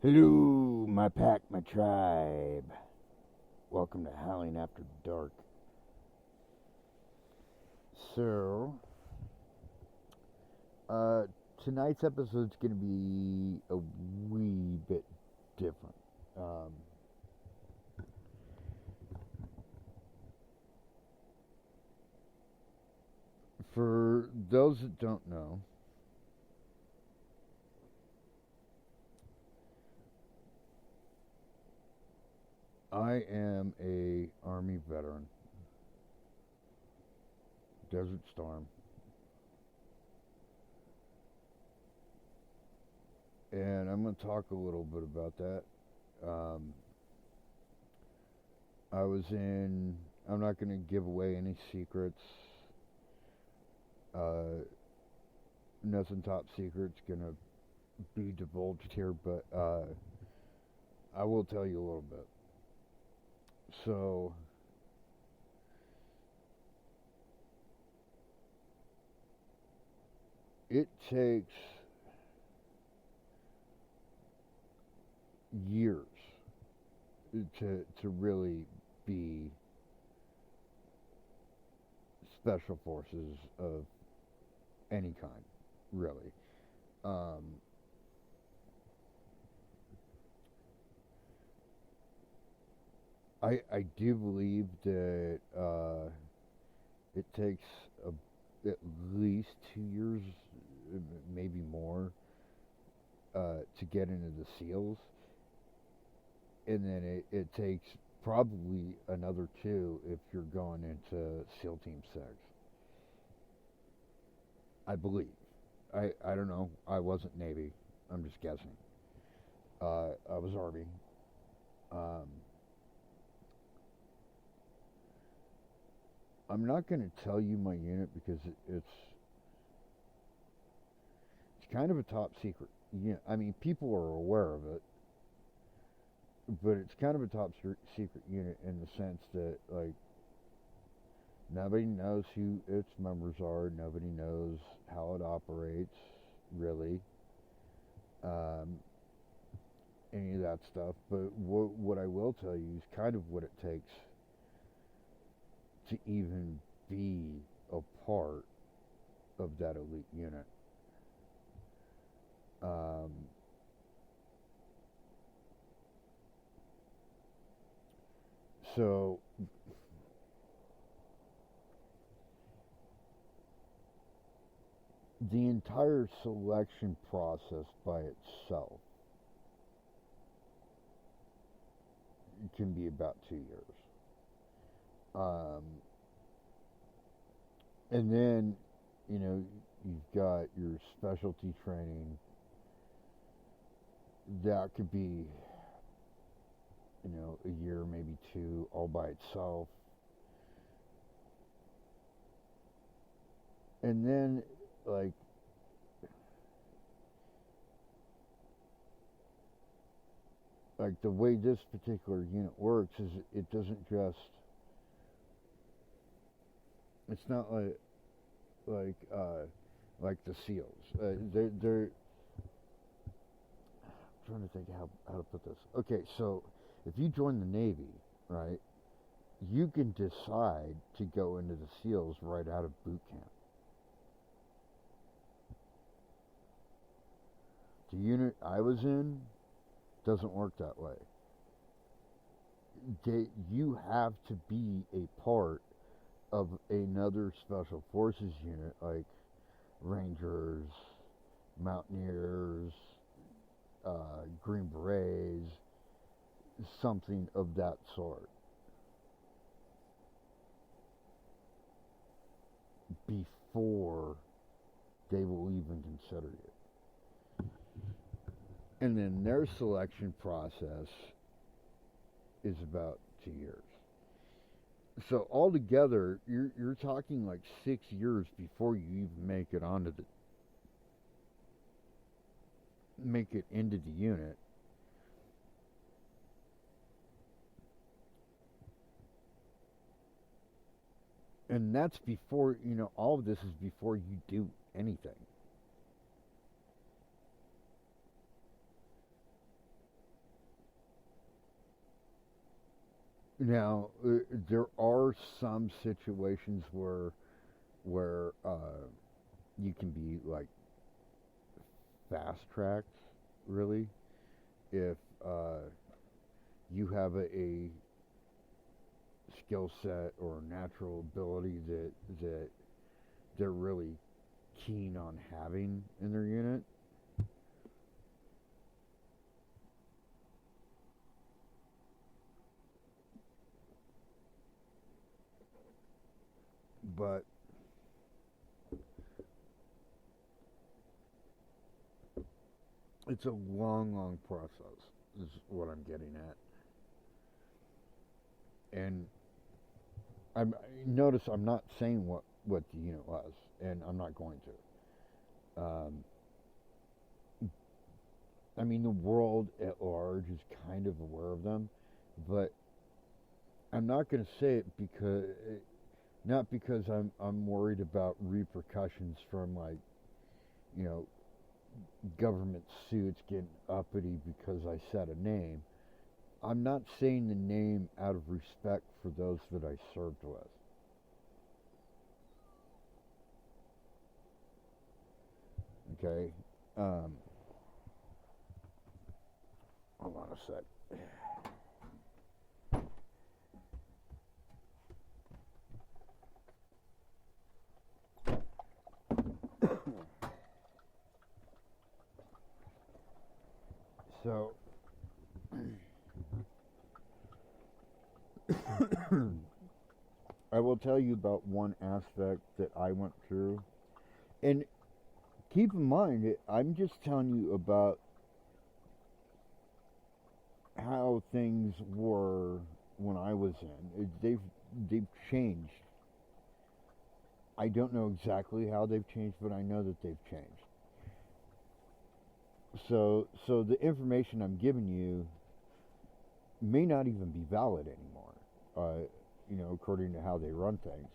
Hello, my pack, my tribe. Welcome to Howling After Dark. So, tonight's episode's gonna be a wee bit different. For those that don't know, I am a Army veteran, Desert Storm, and I'm going to talk a little bit about that. Um, I was in. I'm not going to give away any secrets. Nothing top secret's going to be divulged here, but I will tell you a little bit. So, it takes years to really be special forces of any kind, really. Um, I do believe that it takes at least 2 years, maybe more, to get into the SEALs, and then it takes probably another two if you're going into SEAL Team 6. I believe. I don't know. I wasn't Navy. I'm just guessing. I was Army. Um, I'm not going to tell you my unit because it's kind of a top secret. Yeah, I mean people are aware of it, but it's kind of a top secret unit in the sense that like nobody knows who its members are. Nobody knows how it operates, really. Um, any of that stuff. But what I will tell you is kind of what it takes to even be a part of that elite unit. Um, so the entire selection process by itself can be about 2 years. Um, and then, you know, you've got your specialty training. That could be, you know, a year, maybe two, all by itself. And then, like, the way this particular unit works is it doesn't just. It's not like like the SEALs. They're I'm trying to think how to put this. Okay, so if you join the Navy, right, you can decide to go into the SEALs right out of boot camp. The unit I was in doesn't work that way. You have to be a part of another special forces unit like Rangers, Mountaineers, Green Berets, something of that sort, before they will even consider you. And then their selection process is about 2 years. So altogether, you're talking like 6 years before you even make it into the unit. And that's before, all of this is before you do anything. Now, there are some situations where you can be like fast tracked, really, if you have a skill set or natural ability that they're really keen on having in their unit. But it's a long, long process, is what I'm getting at. And I'm notice I'm not saying what the unit was, and I'm not going to. I mean, the world at large is kind of aware of them, but I'm not going to say it because not because I'm worried about repercussions from, like, you know, government suits getting uppity because I said a name. I'm not saying the name out of respect for those that I served with. Okay. Um, Hold on a sec. So, I will tell you about one aspect that I went through. And keep in mind, I'm just telling you about how things were when I was in. They've changed. I don't know exactly how they've changed, but I know that they've changed. So the information I'm giving you may not even be valid anymore. According to how they run things,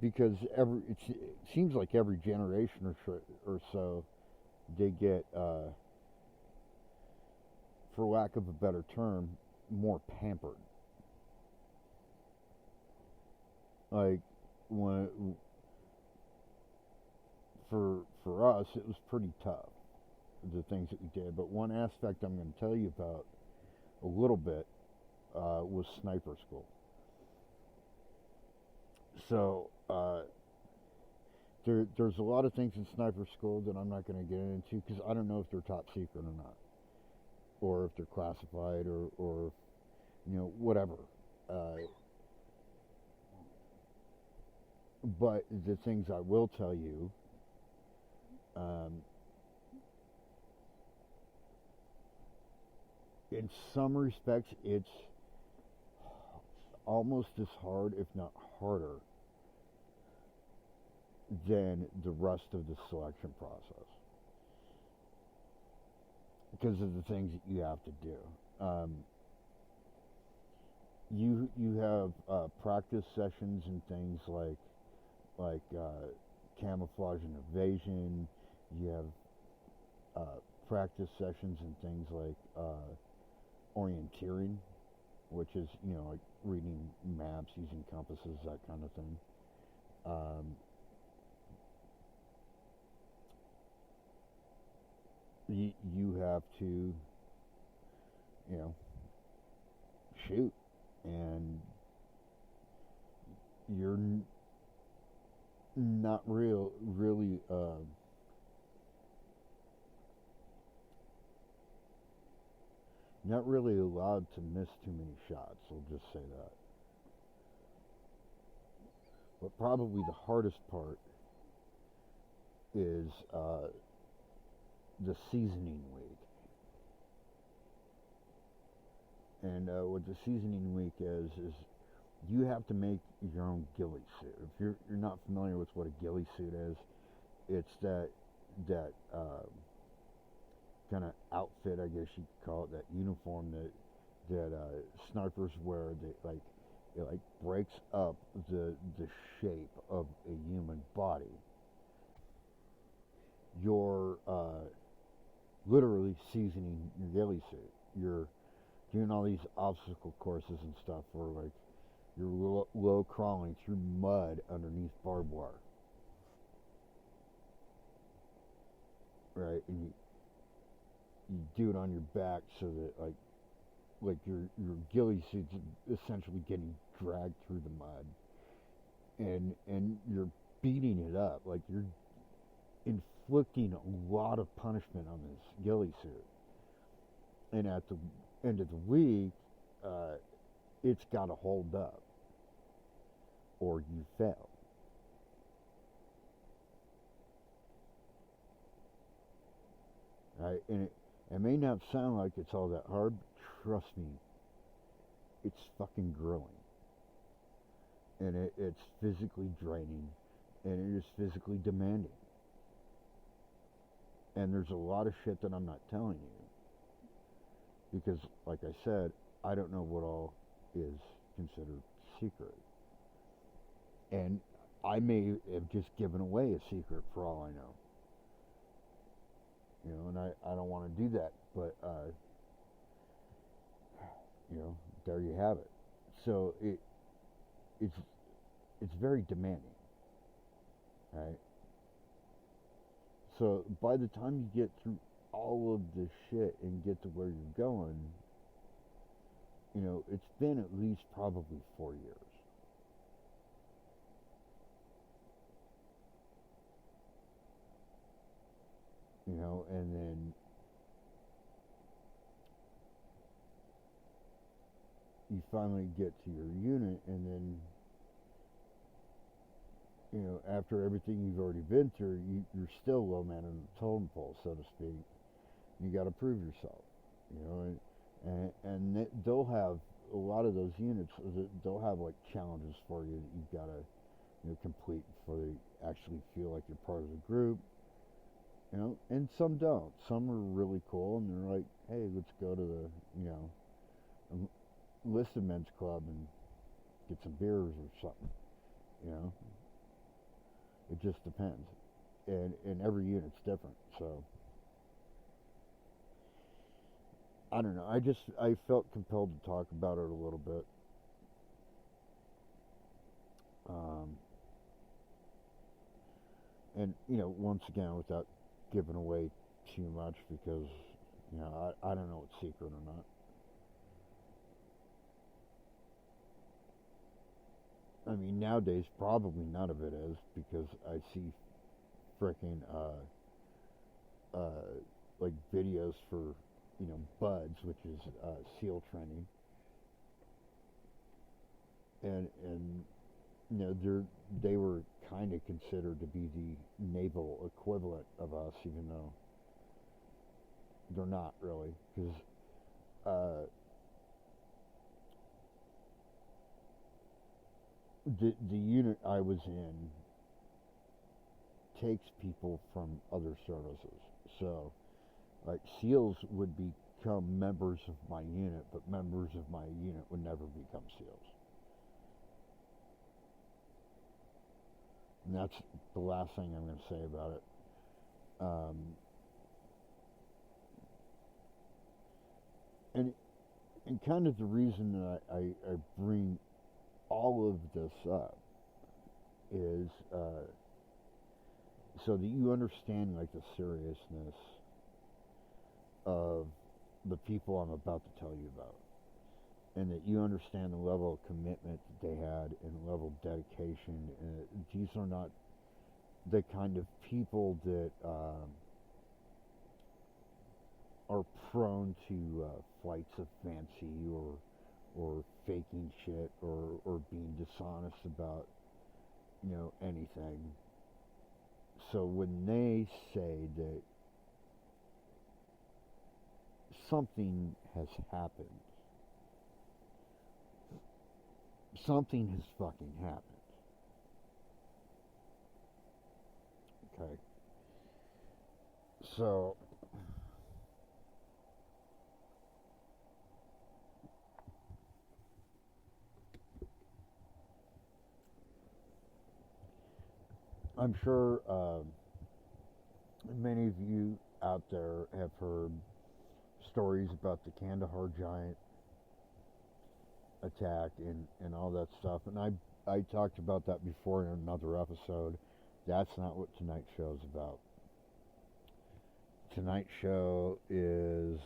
because it seems like every generation or so they get, for lack of a better term, more pampered. Like, when for us, it was pretty tough, the things that we did. But one aspect I'm going to tell you about a little bit was sniper school. So there's a lot of things in sniper school that I'm not going to get into because I don't know if they're top secret or not, or if they're classified, or whatever. Uh, but the things I will tell you, um, in some respects, it's almost as hard, if not harder, than the rest of the selection process because of the things that you have to do. You have practice sessions and things like camouflage and evasion. You have practice sessions and things like orienteering, which is like reading maps, using compasses, that kind of thing. Um, you have to shoot, and you're not really not really allowed to miss too many shots. I'll just say that. But probably the hardest part is the seasoning week. And what the seasoning week is you have to make your own ghillie suit. If you're not familiar with what a ghillie suit is, it's that kind of outfit, I guess you could call it, that uniform that snipers wear. It like breaks up the shape of a human body. You're literally seasoning your ghillie suit. You're doing all these obstacle courses and stuff where like you're low crawling through mud underneath barbed wire, right? And you do it on your back so that like your ghillie suit's essentially getting dragged through the mud, and you're beating it up, like you're inflicting a lot of punishment on this ghillie suit, and at the end of the week, it's got to hold up, or you fail. Right? And it may not sound like it's all that hard, but trust me, it's fucking grueling. And it's physically draining, and it is physically demanding. And there's a lot of shit that I'm not telling you. Because, like I said, I don't know what all is considered secret. And I may have just given away a secret for all I know. You know, and I don't want to do that. But, you know, there you have it. So it's very demanding. Right? So by the time you get through all of this shit and get to where you're going, you know, it's been at least probably 4 years. You know, and then you finally get to your unit, and then, you know, after everything you've already been through, you're still low man on the totem pole, so to speak. You got to prove yourself, you know, and they'll have a lot of those units. They'll have like challenges for you that you've got to, you know, complete before they actually feel like you're part of the group. You know, and some don't. Some are really cool, and they're like, "Hey, let's go to the, you know, enlisted men's club and get some beers or something." You know, it just depends, and every unit's different. So I don't know. I felt compelled to talk about it a little bit. Um, and you know, once again, without giving away too much, because you know, I don't know what's secret or not. I mean, nowadays probably none of it is, because I see freaking uh, like videos for, you know, BUDS, which is SEAL training, and you know, they were kind of considered to be the naval equivalent of us, even though they're not really, because uh, the unit I was in takes people from other services. So, like, SEALs would become members of my unit, but members of my unit would never become SEALs. And that's the last thing I'm going to say about it. Um, and kind of the reason that I bring all of this up is so that you understand, like, the seriousness of the people I'm about to tell you about, and that you understand the level of commitment that they had and the level of dedication. And these are not the kind of people that are prone to flights of fancy, or faking shit, or being dishonest about, you know, anything. So when they say that something has happened, something has fucking happened. Okay? So I'm sure many of you out there have heard stories about the Kandahar Giant, attack and all that stuff. And I talked about that before in another episode. That's not what tonight's show is about. Tonight's show is,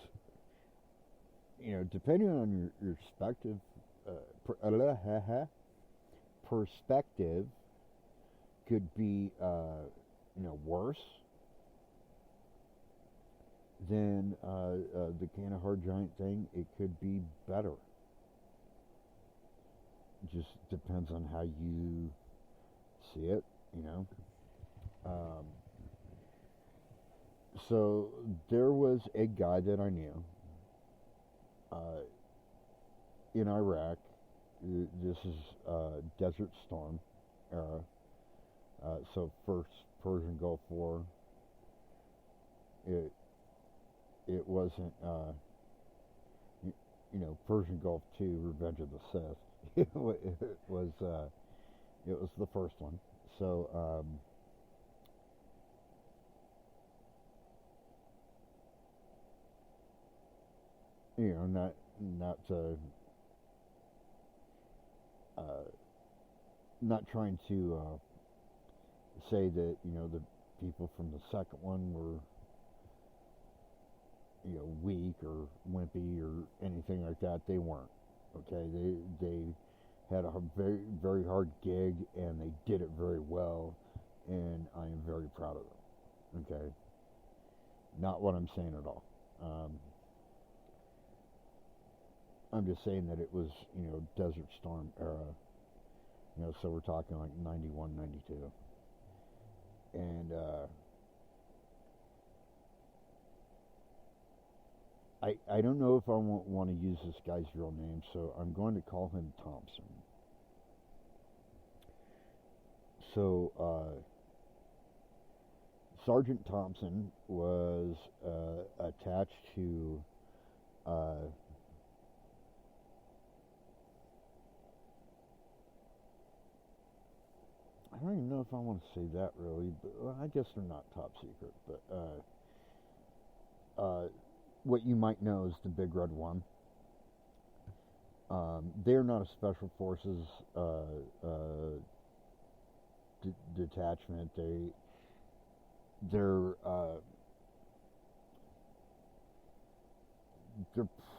depending on your perspective, perspective could be, worse than the Can of Hard Giant thing. It could be better. Just depends on how you see it, Um, so there was a guy that I knew in Iraq. This is Desert Storm era. So first Persian Gulf War. It wasn't Persian Gulf 2, Revenge of the Sith. it was the first one. So not to not trying to say that the people from the second one were weak or wimpy or anything like that. They weren't. Okay, they had a very very hard gig and they did it very well, and I am very proud of them. Okay, not what I'm saying at all. I'm just saying that it was Desert Storm era. So we're talking like 91, 92, and I don't know if I want to use this guy's real name, so I'm going to call him Thompson. So Sergeant Thompson was attached to I don't even know if I want to say that really, but I guess they're not top secret. But what you might know is the Big Red One. They're not a special forces detachment. They're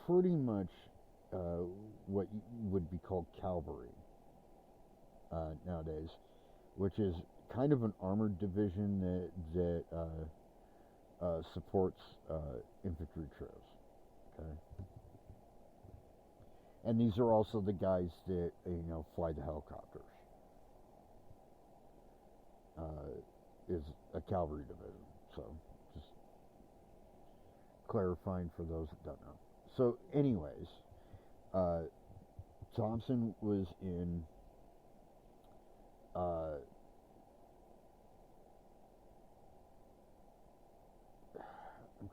pretty much what would be called cavalry nowadays, which is kind of an armored division that supports infantry troops. Okay, and these are also the guys that fly the helicopters. Is a cavalry division. So just clarifying for those that don't know. So, anyways, Thompson was in. I'm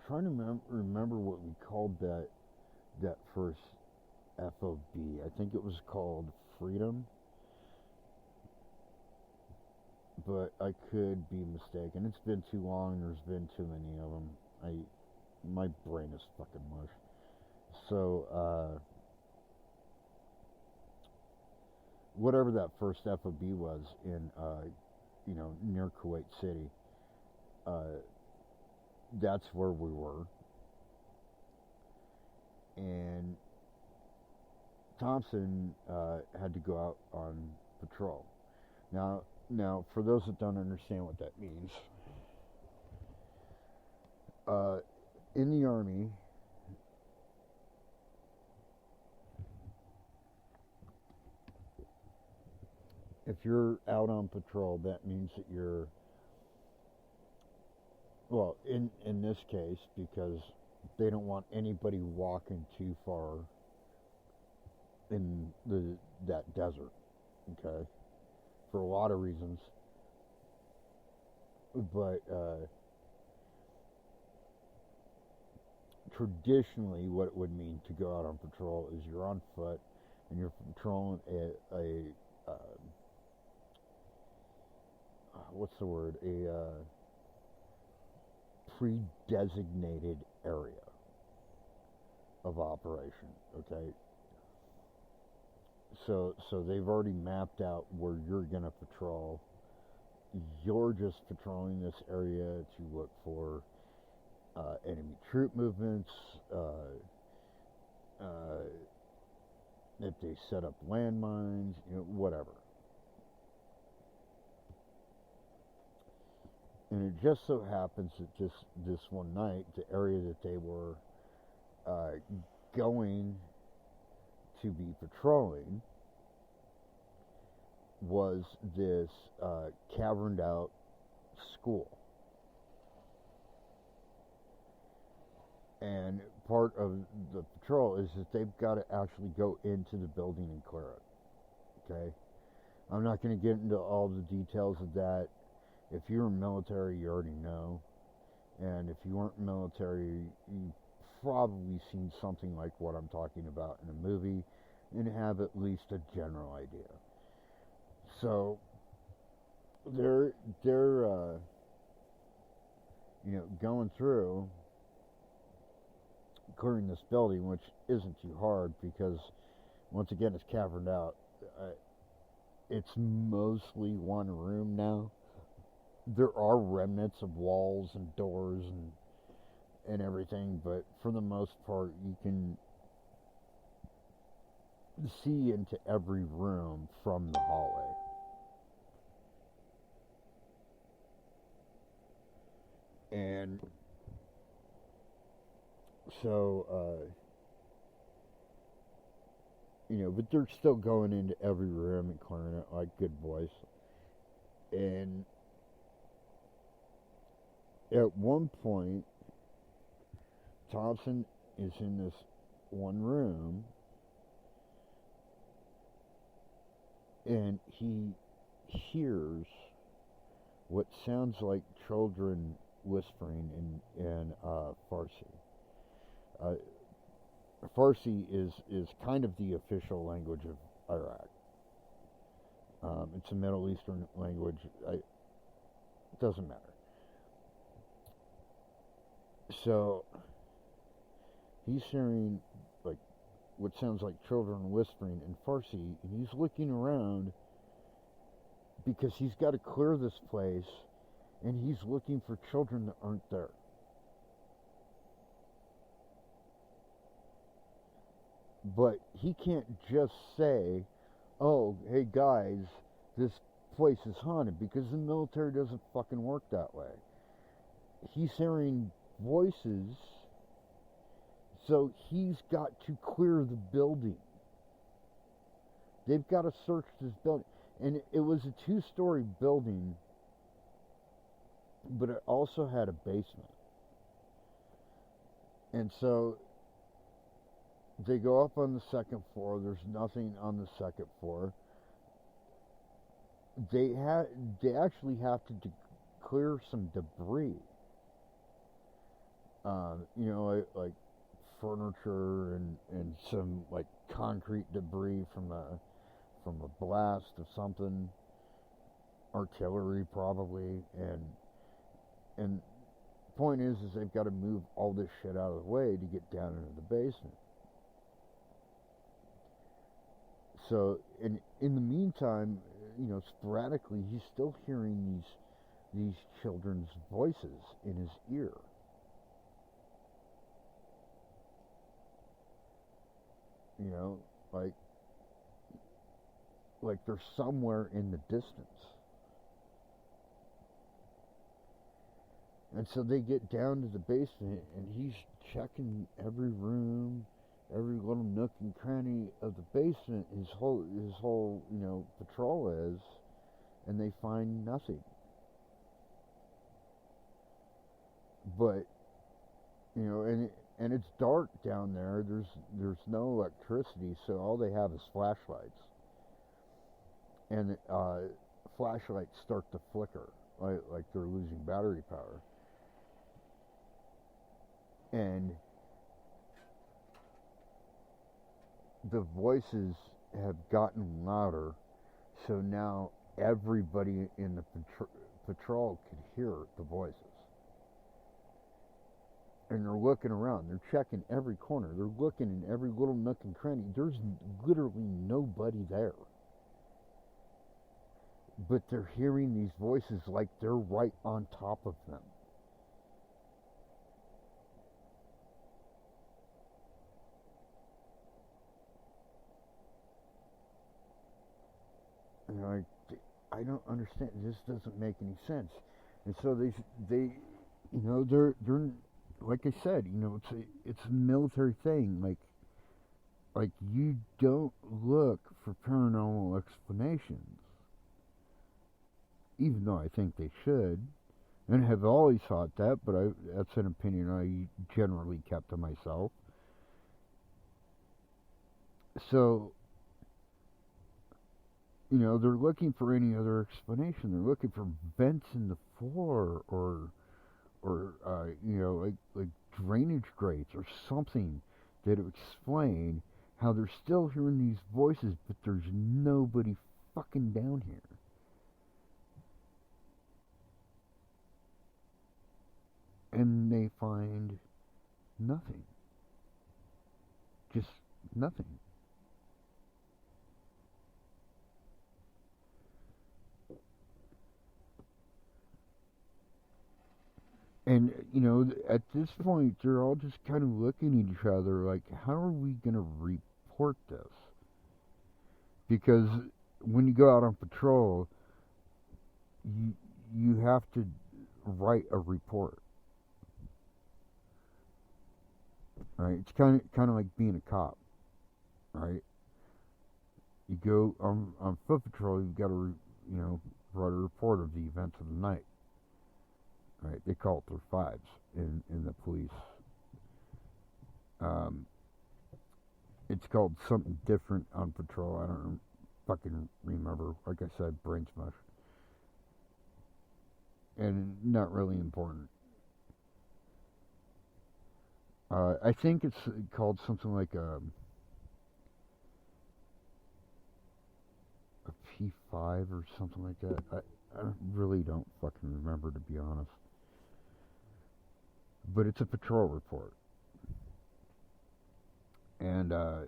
trying to remember what we called that first FOB. I think it was called Freedom, but I could be mistaken. It's been too long. There's been too many of them. My brain is fucking mush. So whatever that first FOB was in near Kuwait City, that's where we were. And Thompson had to go out on patrol. Now, for those that don't understand what that means, in the Army, if you're out on patrol, that means that you're, well, in this case, because they don't want anybody walking too far in that desert, okay, for a lot of reasons, but traditionally what it would mean to go out on patrol is you're on foot and you're patrolling a what's the word, a pre-designated area of operation, okay? So they've already mapped out where you're gonna patrol. You're just patrolling this area to look for enemy troop movements, uh, if they set up landmines, whatever. And it just so happens that this one night, the area that they were uh, going to be patrolling was this caverned out school. And part of the patrol is that they've got to actually go into the building and clear it. Okay? I'm not going to get into all the details of that. If you're military, you already know. And if you weren't military, you've probably seen something like what I'm talking about in a movie and have at least a general idea. So they're going through clearing this building, which isn't too hard because once again it's caverned out. It's mostly one room now. There are remnants of walls and doors and everything, but for the most part you can see into every room from the hallway. And so, but they're still going into every room and clearing it like good boys. And at one point, Thompson is in this one room, and he hears what sounds like children whispering in Farsi. Farsi is kind of the official language of Iraq. It's a Middle Eastern language. It doesn't matter. So he's hearing like what sounds like children whispering in Farsi, and he's looking around because he's got to clear this place, and he's looking for children that aren't there. But he can't just say, oh, hey guys, this place is haunted, because the military doesn't fucking work that way. He's hearing voices, so he's got to clear the building. They've got to search this building. And it was a 2-story building, but it also had a basement. And so they go up on the second floor. There's nothing on the second floor. They actually have to clear some debris. Like furniture and some like concrete debris from a blast of something, artillery probably, and point is they've got to move all this shit out of the way to get down into the basement. So in the meantime, sporadically he's still hearing these children's voices in his ear. Like they're somewhere in the distance. And so they get down to the basement, and he's checking every room, every little nook and cranny of the basement. His whole patrol is, and they find nothing. But and it's dark down there. There's no electricity, so all they have is flashlights. And flashlights start to flicker, like they're losing battery power. And the voices have gotten louder, so now everybody in the patrol could hear the voices. and they're looking around. They're checking every corner. They're looking in every little nook and cranny. There's literally nobody there. But they're hearing these voices like they're right on top of them. And I don't understand. This doesn't make any sense. And so they're like I said, it's a military thing. Like you don't look for paranormal explanations, even though I think they should, and have always thought that. But that's an opinion I generally kept to myself. So they're looking for any other explanation. They're looking for vents in the floor, or like drainage grates or something that would explain how they're still hearing these voices, but there's nobody fucking down here. And they find nothing. Just nothing. And, at this point, they're all just kind of looking at each other like, how are we going to report this? Because when you go out on patrol, you have to write a report. Right? It's kind of like being a cop, right? You go on foot patrol, you've got to, write a report of the events of the night. Right? They call it their fives in the police. It's called something different on patrol. I don't fucking remember. Like I said, brain smush. And not really important. I think it's called something like a P5 or something like that. I really don't fucking remember, to be honest. But it's a patrol report. And, they're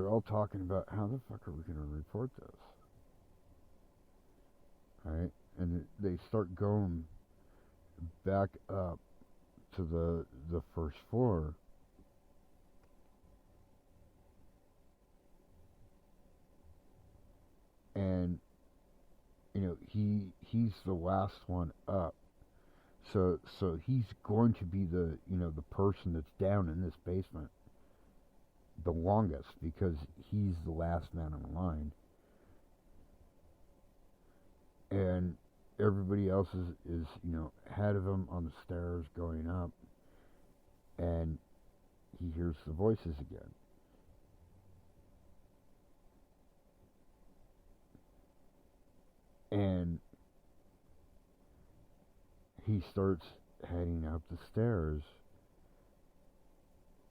all talking about how the fuck are we going to report this? Right? And they start going back up to the first floor. And, he's the last one up. So he's going to be the person that's down in this basement the longest, because he's the last man in line, and everybody else is ahead of him on the stairs going up, and he hears the voices again. And he starts heading up the stairs,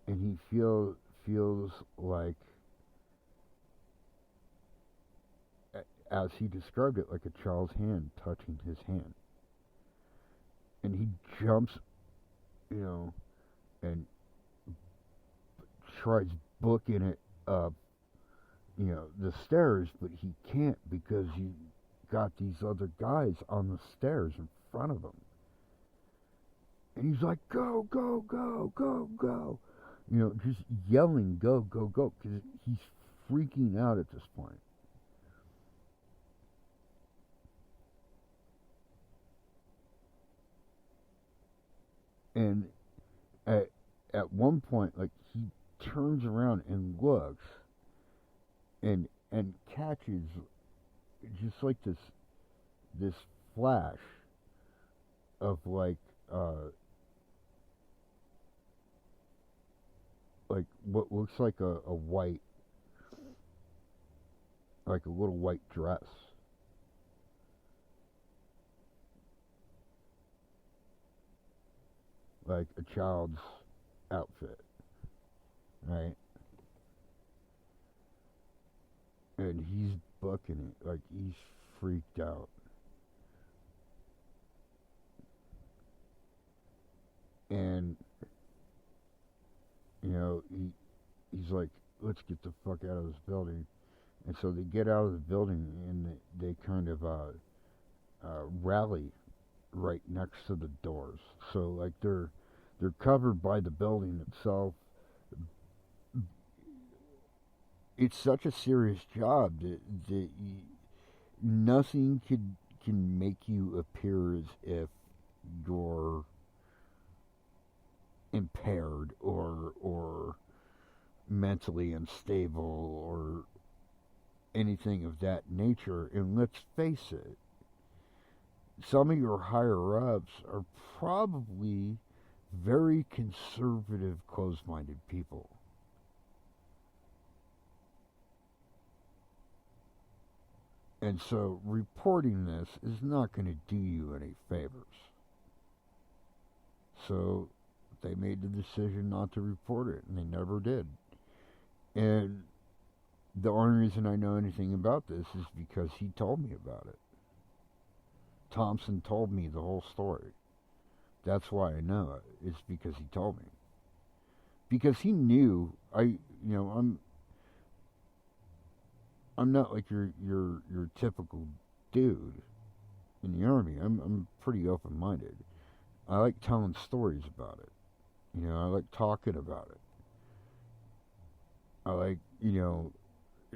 and he feels like, as he described it, like a child's hand touching his hand. And he jumps, and tries booking it up, the stairs, but he can't, because you got these other guys on the stairs in front of him. And he's like, go, go, go, go, go. Just yelling, go, go, go, because he's freaking out at this point. And at one point, like, he turns around and looks, and catches just like this flash of like what looks like a white, like a little white dress. Like a child's outfit, right? And he's booking it, like he's freaked out. And, he's like, let's get the fuck out of this building. And so they get out of the building and they kind of rally right next to the doors. So like they're covered by the building itself. It's such a serious job that nothing can make you appear as if you're impaired or mentally unstable or anything of that nature. And let's face it, some of your higher ups are probably very conservative, closed-minded people. And so reporting this is not going to do you any favors. So they made the decision not to report it, and they never did. And the only reason I know anything about this is because he told me about it. Thompson told me the whole story. That's why I know it. It's because he told me. Because he knew I'm not like your typical dude in the army. I'm pretty open minded. I like telling stories about it. I like talking about it. I like,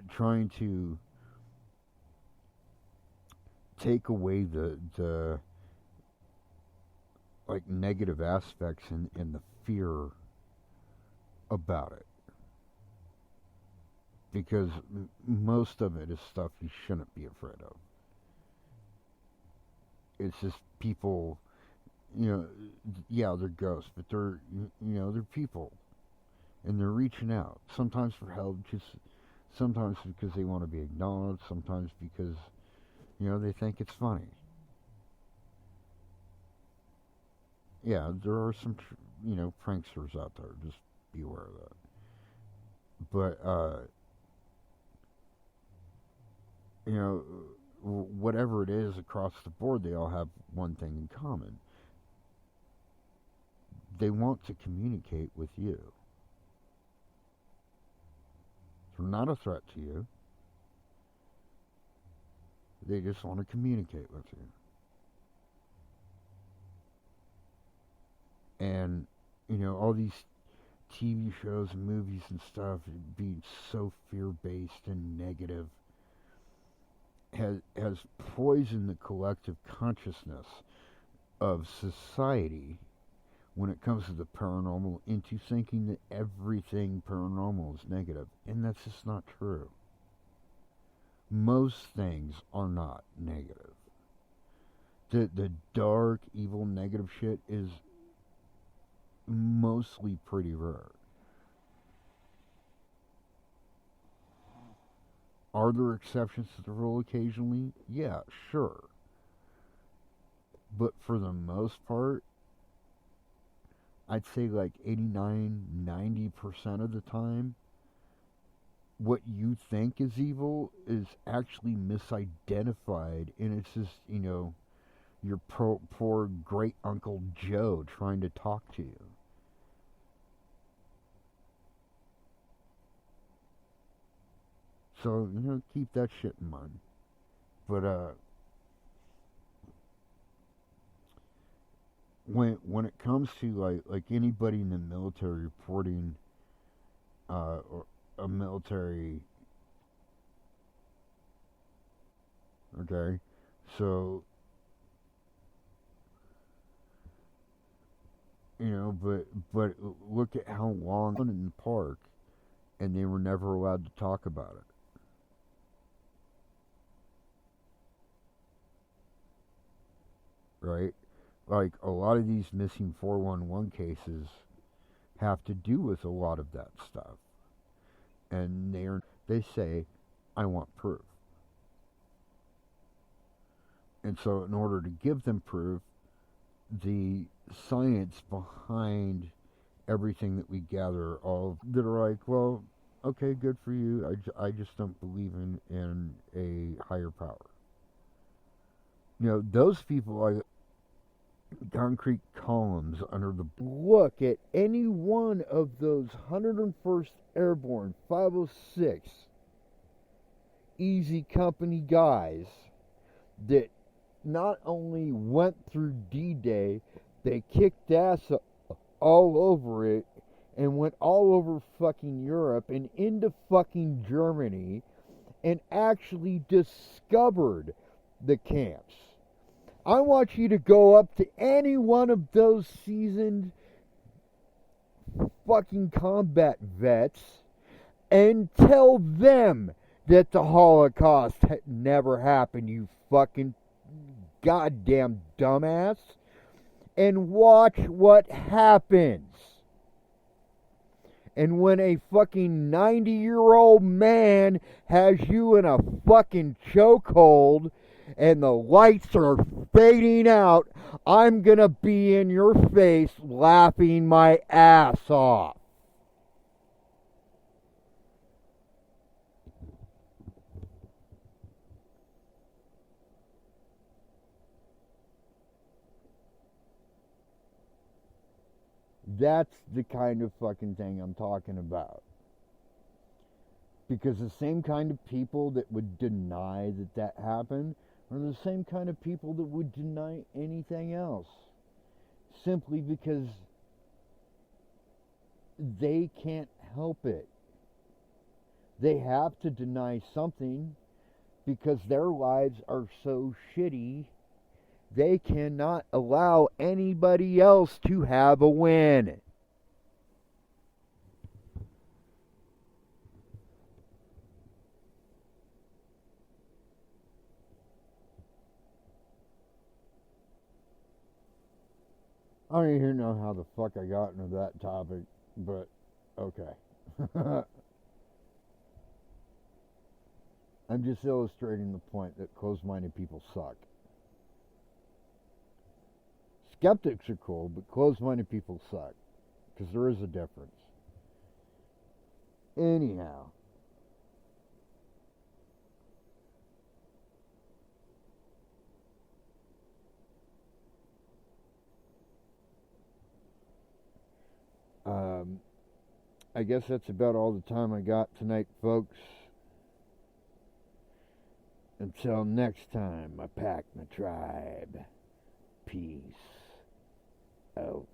trying to take away the like negative aspects and the fear about it. Because most of it is stuff you shouldn't be afraid of. It's just people, yeah, they're ghosts, but they're people. And they're reaching out. Sometimes for help, sometimes because they want to be acknowledged, sometimes because, they think it's funny. Yeah, there are some, pranksters out there. Just be aware of that. But, whatever it is across the board, they all have one thing in common. They want to communicate with you. They're not a threat to you. They just want to communicate with you. And, all these TV shows and movies and stuff being so fear-based and negative has poisoned the collective consciousness of society when it comes to the paranormal into thinking that everything paranormal is negative. And that's just not true. Most things are not negative. The dark, evil, negative shit is mostly pretty rare. Are there exceptions to the rule occasionally? Yeah, sure. But for the most part, I'd say like 89-90% of the time, what you think is evil is actually misidentified, and it's just, your poor great Uncle Joe trying to talk to you. So, keep that shit in mind. But, when it comes to like anybody in the military reporting or a military, okay, so but look at how long in the park, and they were never allowed to talk about it. Right? Like a lot of these missing 411 cases have to do with a lot of that stuff. And they say, I want proof. And so in order to give them proof, the science behind everything that we gather, all that are like, well, okay, good for you. I just don't believe in a higher power. Those people concrete columns under the. Look at any one of those 101st Airborne 506 Easy Company guys that not only went through D-Day, they kicked ass all over it and went all over fucking Europe and into fucking Germany and actually discovered the camps. I want you to go up to any one of those seasoned fucking combat vets and tell them that the Holocaust never happened, you fucking goddamn dumbass, and watch what happens. And when a fucking 90-year-old man has you in a fucking chokehold and the lights are fading out, I'm gonna be in your face laughing my ass off. That's the kind of fucking thing I'm talking about. Because the same kind of people that would deny that happened are the same kind of people that would deny anything else. Simply because they can't help it. They have to deny something because their lives are so shitty. They cannot allow anybody else to have a win. I don't even know how the fuck I got into that topic, but okay. I'm just illustrating the point that closed-minded people suck. Skeptics are cool, but closed-minded people suck. Because there is a difference. Anyhow. I guess that's about all the time I got tonight, folks. Until next time, my pack, my tribe. Peace out.